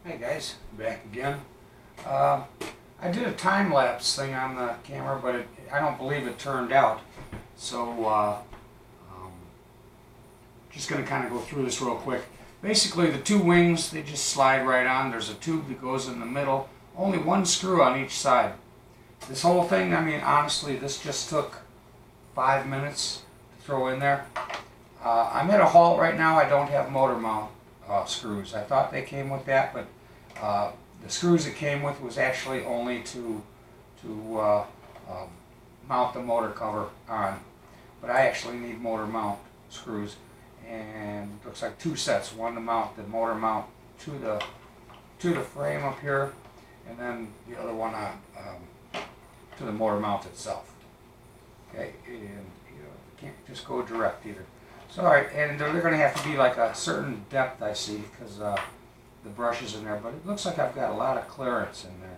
Hey guys, back again. I did a time-lapse thing on the camera, but I don't believe it turned out. So, just going to kind of go through this real quick. Basically, the two wings, they just slide right on. There's a tube that goes in the middle. Only one screw on each side. This whole thing, I mean, honestly, this just took 5 minutes to throw in there. I'm at a halt right now. I don't have motor mount screws. I thought they came with that, but the screws it came with was actually only to mount the motor cover on. But I actually need motor mount screws, and it looks like two sets. One to mount the motor mount to the frame up here, and then the other one to the motor mount itself. Okay, and you can't just go direct either. So, all right, and they're going to have to be like a certain depth, I see, because the brush is in there. But it looks like I've got a lot of clearance in there,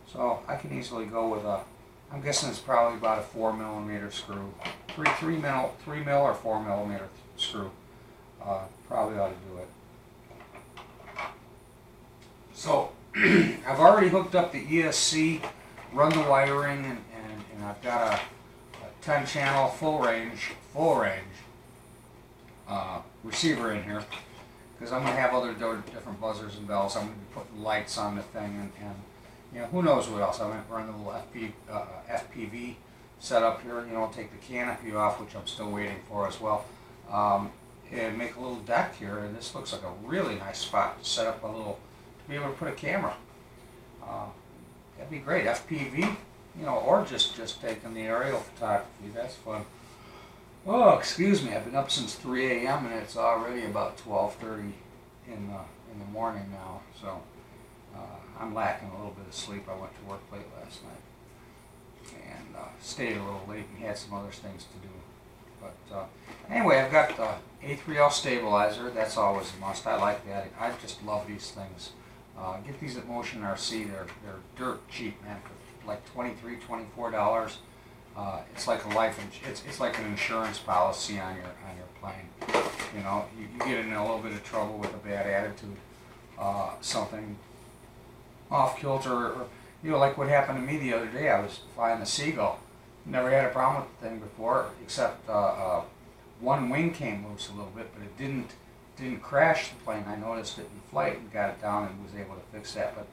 so I can easily go with a. I'm guessing it's probably about a 4mm screw, 3 mil or 4mm screw. Probably ought to do it. So I've already hooked up the ESC, run the wiring, and I've got a 10-channel full range receiver in here, because I'm going to have other different buzzers and bells. I'm going to be putting lights on the thing, and you know, who knows what else. I'm going to run a little FPV setup here, you know, take the canopy off, which I'm still waiting for as well, and make a little deck here. And this looks like a really nice spot to set up a little, to be able to put a camera. That'd be great, FPV, you know, or just taking the aerial photography. That's fun. Oh, excuse me, I've been up since 3 a.m. and it's already about 12:30 in the morning now, so I'm lacking a little bit of sleep. I went to work late last night and stayed a little late and had some other things to do. But anyway, I've got the A3L stabilizer. That's always a must. I like that. I just love these things. Get these at Motion RC. They're dirt cheap, man, for like $23, $24. It's like it's like an insurance policy on your plane. You know, you get in a little bit of trouble with a bad attitude, something off kilter, or you know, like what happened to me the other day. I was flying the Seagull. Never had a problem with the thing before, except one wing came loose a little bit, but it didn't crash the plane. I noticed it in flight and got it down and was able to fix that. But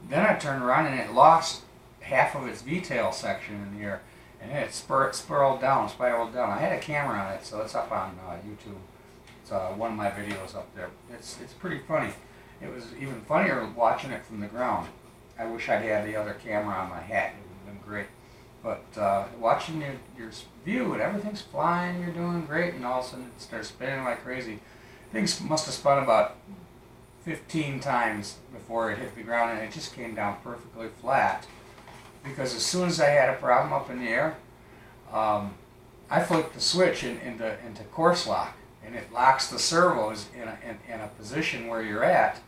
then I turned around and it lost half of its V-tail section in the air. And it spiraled down. I had a camera on it, so it's up on YouTube. It's one of my videos up there. It's pretty funny. It was even funnier watching it from the ground. I wish I'd had the other camera on my hat. It would have been great. But watching your view and everything's flying, you're doing great, and all of a sudden it starts spinning like crazy. Things must have spun about 15 times before it hit the ground, and it just came down perfectly flat. Because as soon as I had a problem up in the air, I flicked the switch into course lock, and it locks the servos in a position where you're at.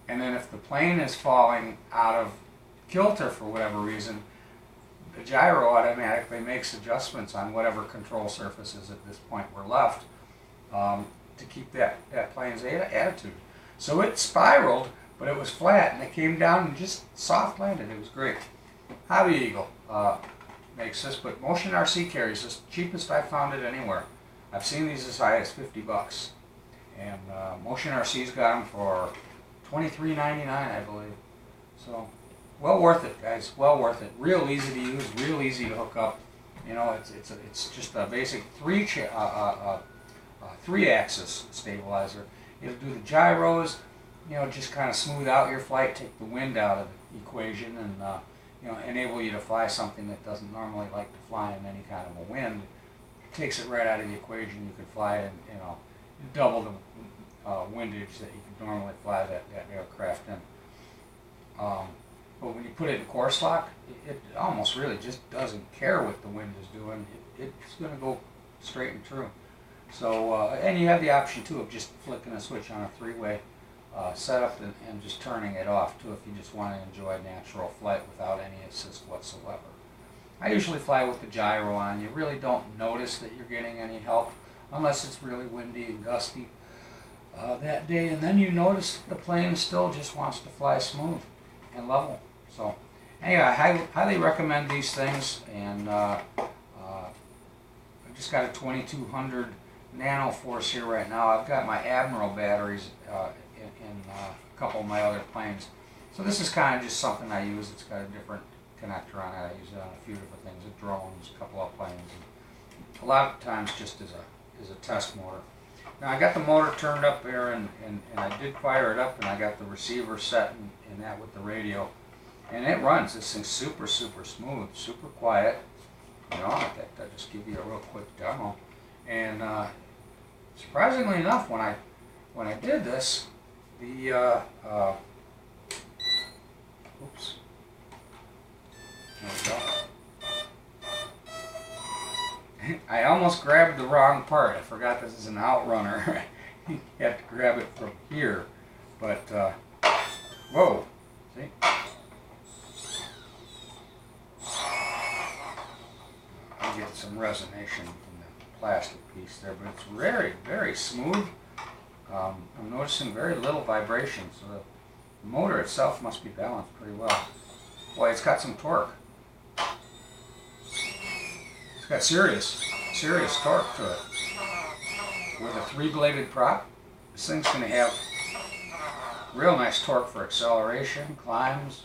And then if the plane is falling out of kilter for whatever reason, the gyro automatically makes adjustments on whatever control surfaces at this point were left to keep that plane's attitude. So it spiraled, but it was flat, and it came down and just soft landed. It was great. Hobby Eagle makes this, but Motion RC carries this. Cheapest I've found it anywhere. I've seen these as high as $50, and Motion RC's got them for $23.99, I believe. So, well worth it, guys. Well worth it. Real easy to use. Real easy to hook up. You know, it's just a basic three-axis stabilizer. It'll do the gyros. You know, just kind of smooth out your flight, take the wind out of the equation, and you know, enable you to fly something that doesn't normally like to fly in any kind of a wind. It takes it right out of the equation. You could fly it, you know, double the windage that you could normally fly that aircraft in. But when you put it in course lock, it almost really just doesn't care what the wind is doing. It's going to go straight and true. So, and you have the option too of just flicking a switch on a three-way setup and just turning it off too if you just want to enjoy natural flight without any assist whatsoever. I usually fly with the gyro on. You really don't notice that you're getting any help unless it's really windy and gusty. that day, and then you notice the plane still just wants to fly smooth and level. So anyway, I highly recommend these things, and I've just got a 2200 Nano Force here right now. I've got my Admiral batteries in a couple of my other planes. So this is kind of just something I use. It's got a different connector on it. I use it on a few different things, drones, a couple of planes, and a lot of times just as a test motor. Now I got the motor turned up there, and I did fire it up, and I got the receiver set in that with the radio, and it runs. This thing's super smooth, super quiet. You know, I'll just give you a real quick demo. And surprisingly enough, when I did this, the oops, there we go. I almost grabbed the wrong part. I forgot this is an outrunner. You have to grab it from here, but whoa, see? I get some resonation from the plastic piece there, but it's very smooth. I'm noticing very little vibration, so the motor itself must be balanced pretty well. Boy, it's got some torque. It's got serious torque to it. With a 3-bladed prop, this thing's going to have real nice torque for acceleration, climbs.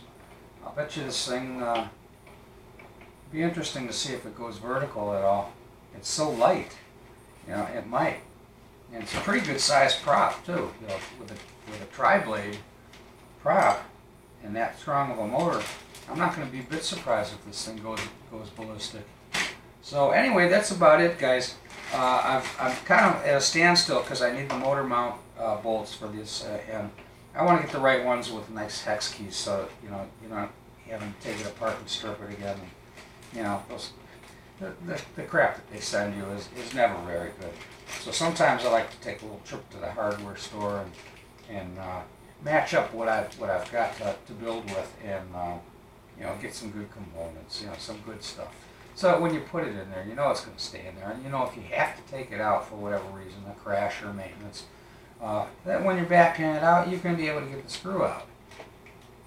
I'll bet you this thing be interesting to see if it goes vertical at all. It's so light, you know, it might. And it's a pretty good sized prop too, you know, with a tri-blade prop and that strong of a motor. I'm not going to be a bit surprised if this thing goes ballistic. So anyway, that's about it, guys. I'm kind of at a standstill because I need the motor mount bolts for this, and I want to get the right ones with nice hex keys, so you know you're not having to take it apart and strip it again. And, you know, the crap that they send you is never very good. So sometimes I like to take a little trip to the hardware store and match up what I've got to build with, and you know, get some good components, you know, some good stuff. So when you put it in there, you know it's going to stay in there. And you know if you have to take it out for whatever reason, a crash or maintenance, that when you're backing it out, you're going to be able to get the screw out.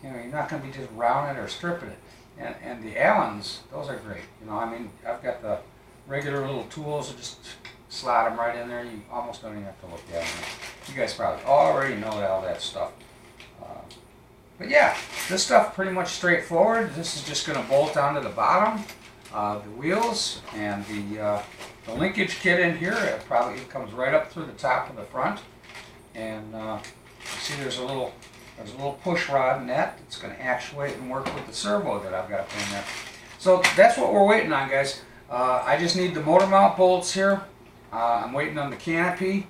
You know, you're not going to be just rounding it or stripping it. And the Allens, those are great. You know, I mean, I've got the regular little tools that just slide them right in there. You almost don't even have to look at them. You guys probably already know all that stuff. But yeah, this stuff pretty much straightforward. This is just going to bolt onto the bottom. The wheels and the linkage kit in here, it comes right up through the top of the front, and you see there's a little push rod net that's going to actuate and work with the servo that I've got in there. So that's what we're waiting on, guys. I just need the motor mount bolts here. I'm waiting on the canopy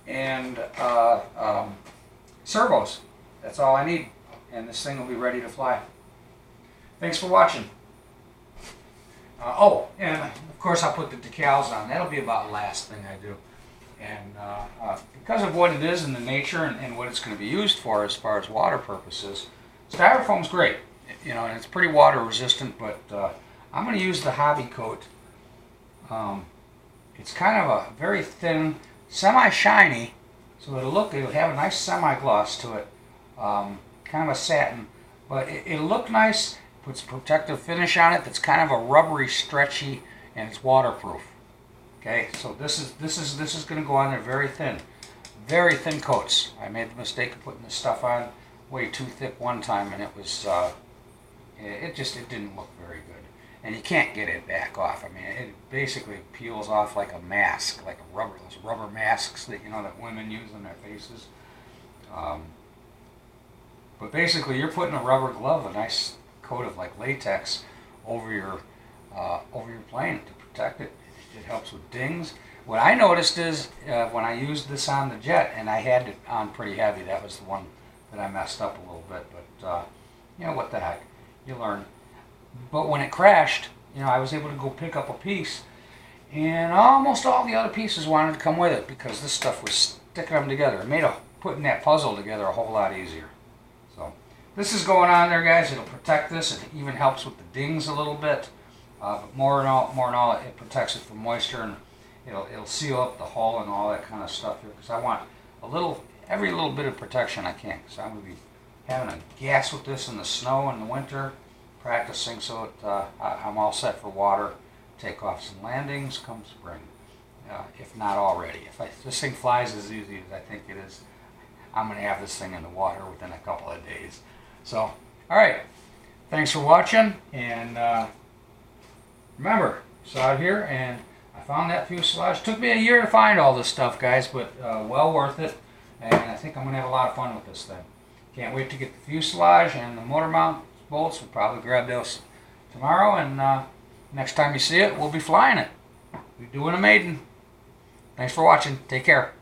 and servos. That's all I need, and this thing will be ready to fly. Thanks for watching. Oh, and of course I'll put the decals on. That'll be about the last thing I do. And because of what it is and the nature and what it's going to be used for as far as water purposes, styrofoam's great. You know, and it's pretty water resistant, but I'm going to use the Hobby Coat. It's kind of a very thin, semi-shiny, so it'll have a nice semi-gloss to it. Kind of a satin, but it'll look nice. Puts a protective finish on it that's kind of a rubbery, stretchy, and it's waterproof. Okay, so this is going to go on there very thin coats. I made the mistake of putting this stuff on way too thick one time, and it was it didn't look very good. And you can't get it back off. I mean, it basically peels off like a mask, like those rubber masks that that women use on their faces. But basically, you're putting a rubber glove, a nice coat of like latex over your plane to protect it. It helps with dings. What I noticed is when I used this on the jet, and I had it on pretty heavy, that was the one that I messed up a little bit, but what the heck, you learn. But when it crashed, I was able to go pick up a piece, and almost all the other pieces wanted to come with it because this stuff was sticking them together. It made putting that puzzle together a whole lot easier. So this is going on there, guys. It'll protect this. It even helps with the dings a little bit. But more and all, it protects it from moisture, and it'll seal up the hull and all that kind of stuff here. Because I want a little every little bit of protection I can, because I'm going to be having a gas with this in the snow in the winter, practicing so that I'm all set for water, takeoffs and landings come spring, if not already. If this thing flies as easy as I think it is, I'm going to have this thing in the water within a couple of days. So, alright, thanks for watching, and remember, it's out here, and I found that fuselage. Took me a year to find all this stuff, guys, but well worth it, and I think I'm going to have a lot of fun with this thing. Can't wait to get the fuselage and the motor mount bolts. We'll probably grab those tomorrow, and next time you see it, we'll be flying it. We're doing a maiden. Thanks for watching. Take care.